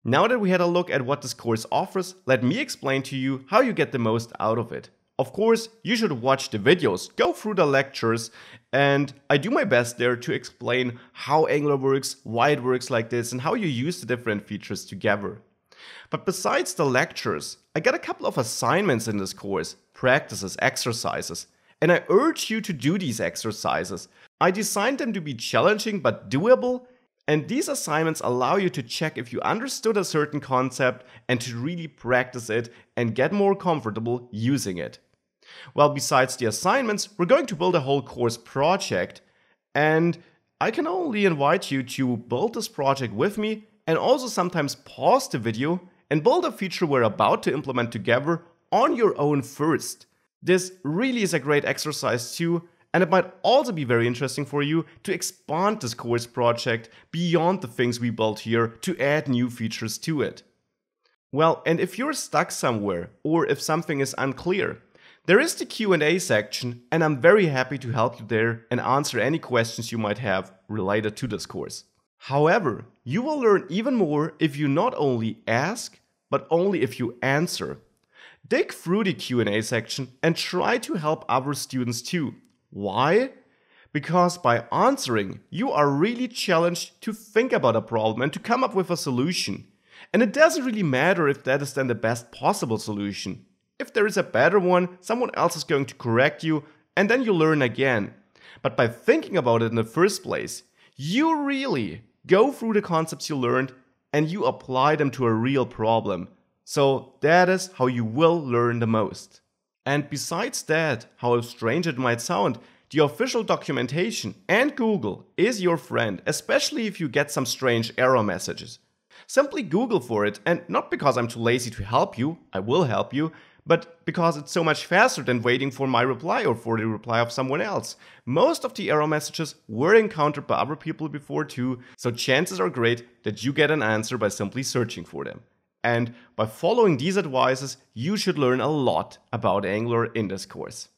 Now that we had a look at what this course offers, let me explain to you how you get the most out of it. Of course, you should watch the videos, go through the lectures, and I do my best there to explain how Angular works, why it works like this, and how you use the different features together. But besides the lectures, I got a couple of assignments in this course, practices, exercises, and I urge you to do these exercises. I designed them to be challenging but doable, and these assignments allow you to check if you understood a certain concept and to really practice it and get more comfortable using it. Well, besides the assignments, we're going to build a whole course project, and I can only invite you to build this project with me and also sometimes pause the video and build a feature we're about to implement together on your own first. This really is a great exercise too, and it might also be very interesting for you to expand this course project beyond the things we built here to add new features to it. Well, and if you're stuck somewhere or if something is unclear, there is the Q&A section, and I'm very happy to help you there and answer any questions you might have related to this course. However, you will learn even more if you not only ask, but only if you answer. Dig through the Q&A section and try to help other students too. Why? Because by answering, you are really challenged to think about a problem and to come up with a solution. And it doesn't really matter if that is then the best possible solution. If there is a better one, someone else is going to correct you, and then you learn again. But by thinking about it in the first place, you really go through the concepts you learned and you apply them to a real problem. So that is how you will learn the most. And besides that, how strange it might sound, the official documentation and Google is your friend, especially if you get some strange error messages. Simply Google for it, and not because I'm too lazy to help you, I will help you, but because it's so much faster than waiting for my reply or for the reply of someone else. Most of the error messages were encountered by other people before too, so chances are great that you get an answer by simply searching for them. And by following these advices, you should learn a lot about Angular in this course.